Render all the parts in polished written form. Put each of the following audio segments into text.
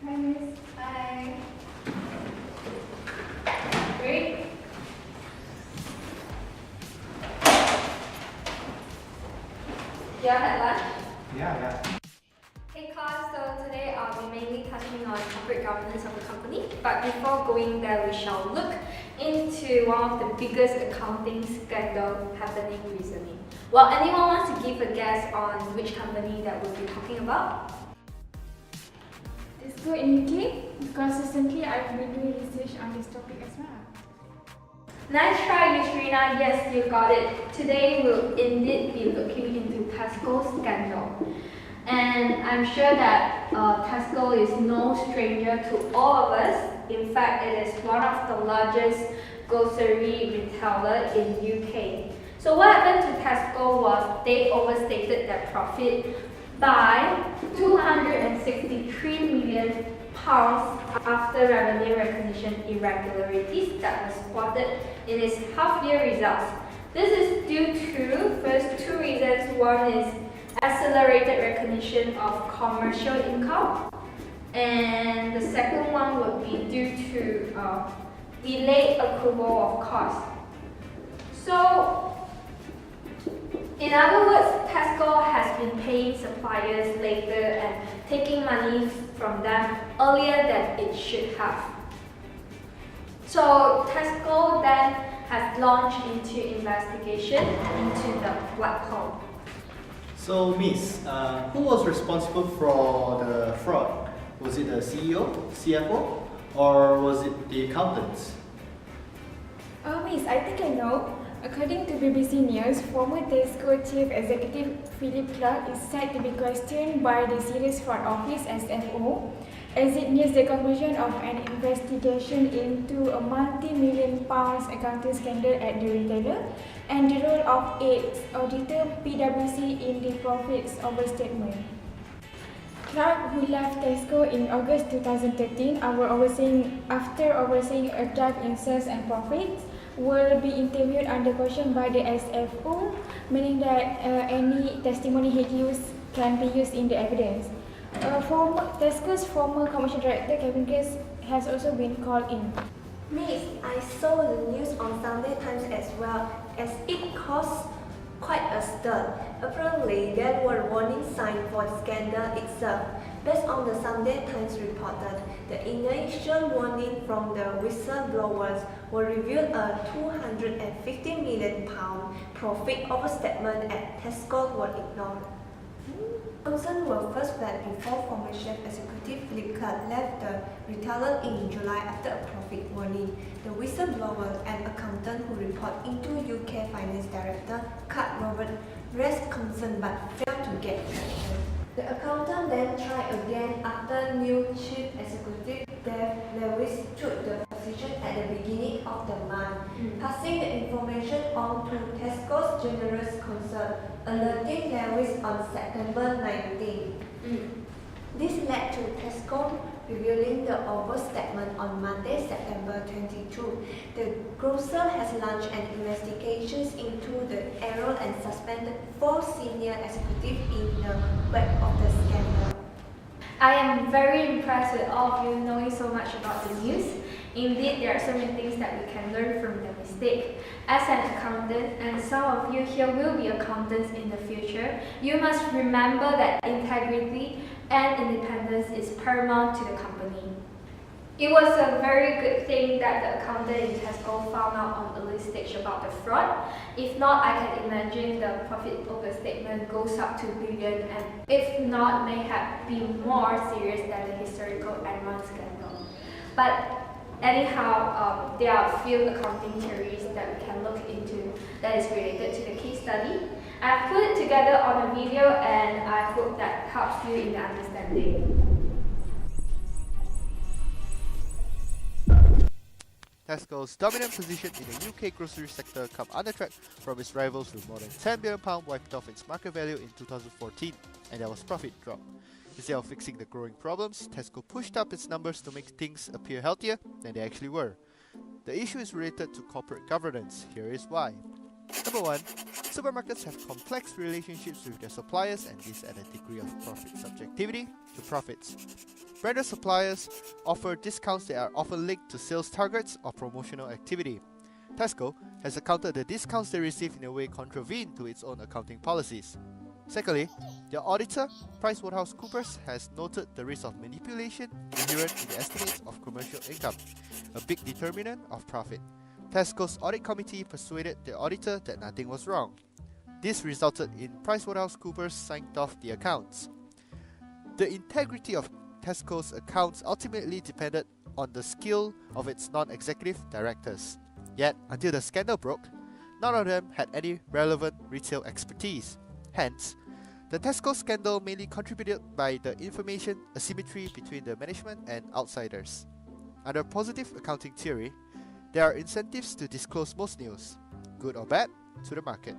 Hi, Miss. Hi. Great. You all had lunch? Yeah. Hey class, so today I'll be mainly touching on corporate governance of the company. But before going there, we shall look into one of the biggest accounting scandal happening recently. Well, anyone wants to give a guess on which company that we'll be talking about? Tesco in UK? Because recently I've been doing research on this topic as well. Nice try, Yusrina. Yes, you got it. Today we'll indeed be looking into Tesco Scandal. And I'm sure that Tesco is no stranger to all of us. In fact, it is one of the largest grocery retailer in UK. So what happened to Tesco was they overstated their profit by 263 million pounds after revenue recognition irregularities that was spotted in its half-year results. This is due to first two reasons. One is accelerated recognition of commercial income, and the second one would be due to delayed approval of costs. So, in other words, Tesco has been paying suppliers later and taking money from them earlier than it should have. So, Tesco then has launched into investigation into the black hole. So, Miss, who was responsible for the fraud? Was it the CEO, CFO, or was it the accountants? Miss, I think I know. According to BBC News, former Tesco Chief Executive Philip Clark is said to be questioned by the Serious Fraud Office (SFO) as it nears the conclusion of an investigation into a multi-million pounds accounting scandal at the retailer and the role of its auditor PwC in the profits overstatement. Clark, who left Tesco in August 2013 after overseeing a drag in sales and profits, will be interviewed under caution by the SFO, meaning that any testimony he gives can be used in the evidence. Tesco's former commercial director Kevin Case has also been called in. Miss, I saw the news on Sunday Times as well, as it caused quite a stir. Apparently, there were warning signs for the scandal itself. Based on the Sunday Times reported, the initial warning from the whistleblowers will reveal a £250 million profit overstatement at Tesco were ignored. Concerns were first flagged before former chief executive Philip Clark left the retailer in July after a profit warning. The whistleblower, an accountant who reported into UK Finance Director Kat Robert, raised concern but failed to get traction. The accountant then tried again after new chief executive Dave Lewis took the position at the beginning of the month, passing the information on to Tesco's general counsel, alerting Lewis on September 19. This led to Tesco revealing the overstatement on Monday, September 22. The grocer has launched an investigation into the error and suspended 4 senior executives in the wake of the scandal. I am very impressed with all of you knowing so much about the news. Indeed, there are so many things that we can learn from the mistake. As an accountant, and some of you here will be accountants in the future, you must remember that integrity and independence is paramount to the company. It was a very good thing that the accountant in Tesco found out on early stage about the fraud. If not, I can imagine the profit overstatement goes up to billion, and if not, may have been more serious than the historical Enron scandal. But anyhow, there are a few accounting theories that we can look into that is related to the case study. I've put it together on a video and I hope that helps you in the understanding. Tesco's dominant position in the UK grocery sector come under threat from its rivals with more than £10 billion wiped off its market value in 2014, and there was profit drop. Instead of fixing the growing problems, Tesco pushed up its numbers to make things appear healthier than they actually were. The issue is related to corporate governance. Here is why. Number 1. Supermarkets have complex relationships with their suppliers, and this adds a degree of profit subjectivity to profits. branded suppliers offer discounts that are often linked to sales targets or promotional activity. Tesco has accounted the discounts they receive in a way contravened to its own accounting policies. Secondly, their auditor, PricewaterhouseCoopers, has noted the risk of manipulation inherent in the estimates of commercial income, a big determinant of profit. Tesco's audit committee persuaded the auditor that nothing was wrong. This resulted in PricewaterhouseCoopers signing off the accounts. The integrity of Tesco's accounts ultimately depended on the skill of its non-executive directors. Yet, until the scandal broke, none of them had any relevant retail expertise. Hence, the Tesco scandal mainly contributed by the information asymmetry between the management and outsiders. Under positive accounting theory, there are incentives to disclose most news, good or bad, to the market.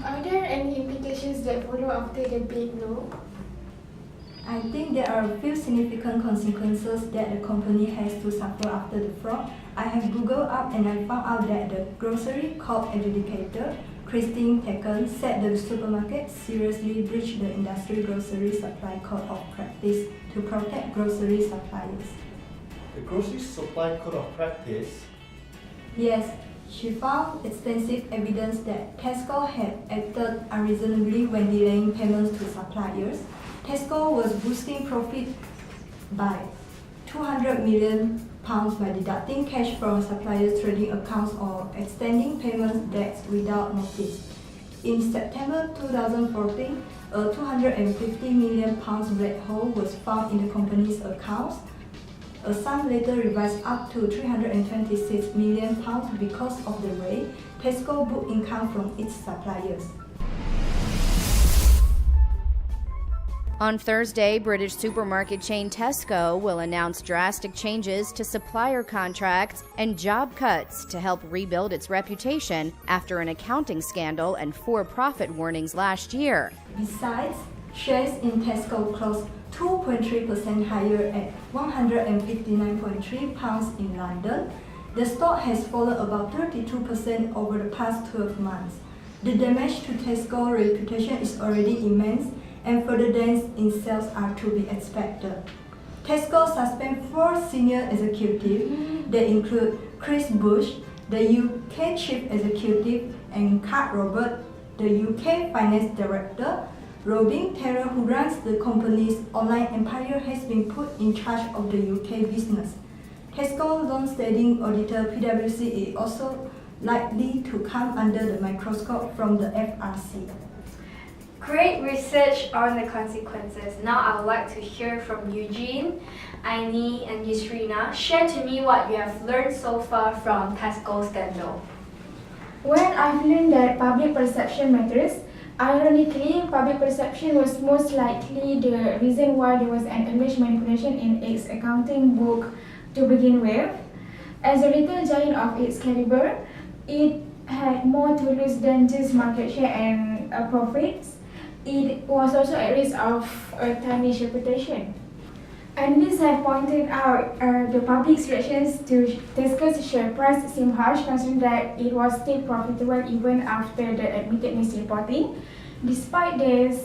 Are there any implications that follow after the big blow? I think there are a few significant consequences that the company has to suffer after the fraud. I have Googled up and I found out that the grocery co-op adjudicator, Christine Taken, said the supermarket seriously breached the industry grocery supply code of practice to protect grocery suppliers. The grocery supply code of practice? Yes, she found extensive evidence that Tesco had acted unreasonably when delaying payments to suppliers. Tesco was boosting profit by £200 million by deducting cash from suppliers' trading accounts or extending payment dates without notice. In September 2014, a £250 million red hole was found in the company's accounts. A sum later revised up to £326 million because of the way Tesco booked income from its suppliers. On Thursday, British supermarket chain Tesco will announce drastic changes to supplier contracts and job cuts to help rebuild its reputation after an accounting scandal and for-profit warnings last year. Besides, shares in Tesco closed 2.3% higher at £159.3 in London. The stock has fallen about 32% over the past 12 months. The damage to Tesco's reputation is already immense, and further dents in sales are to be expected. Tesco suspended 4 senior executives. They include Chris Bush, the UK Chief Executive, and Kat Robert, the UK Finance Director. Robin Taylor, who runs the company's online empire, has been put in charge of the UK business. Tesco long-standing auditor PwC is also likely to come under the microscope from the FRC. Great research on the consequences. Now I would like to hear from Eugene, Aini, and Yusrina. Share to me what you have learned so far from Tesco scandal. Well, I've learned that public perception matters. Ironically, public perception was most likely the reason why there was an alleged manipulation in its accounting book to begin with. As a retail giant of its caliber, it had more to lose than just market share and profits. It was also at risk of a tarnished reputation. Analysts have pointed out the public's reactions to Tesco's share price seem harsh, considering that it was still profitable even after the admitted misreporting. Despite this,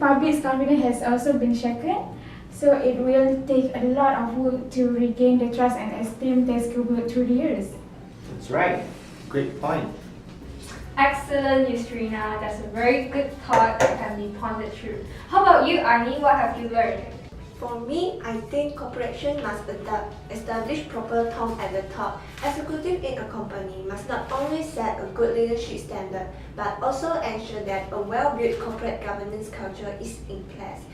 public's confidence has also been shaken. So it will take a lot of work to regain the trust and esteem Tesco built through the years. That's right. Great point. Excellent, Yusrina. That's a very good thought that can be pondered through. How about you, Arnie? What have you learned? For me, I think corporation must establish proper tone at the top. Executive in a company must not only set a good leadership standard, but also ensure that a well-built corporate governance culture is in place.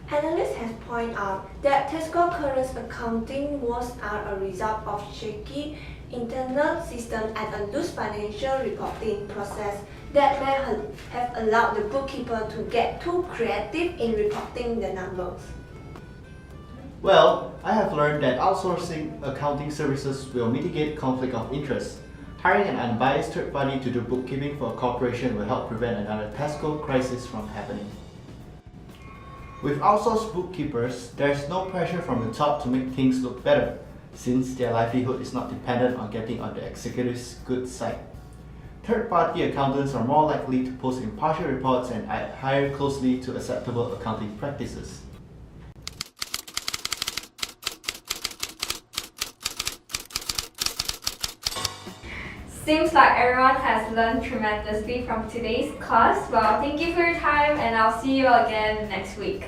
Analysts have pointed out that Tesco's current accounting woes are a result of shaky internal system and a loose financial reporting process that may have allowed the bookkeeper to get too creative in reporting the numbers. Well, I have learned that outsourcing accounting services will mitigate conflict of interest. Hiring an unbiased third party to do bookkeeping for a corporation will help prevent another Tesco crisis from happening. With outsourced bookkeepers, there is no pressure from the top to make things look better, since their livelihood is not dependent on getting on the executive's good side. Third-party accountants are more likely to post impartial reports and adhere closely to acceptable accounting practices. Seems like everyone has learned tremendously from today's class. Well, thank you for your time and I'll see you again next week.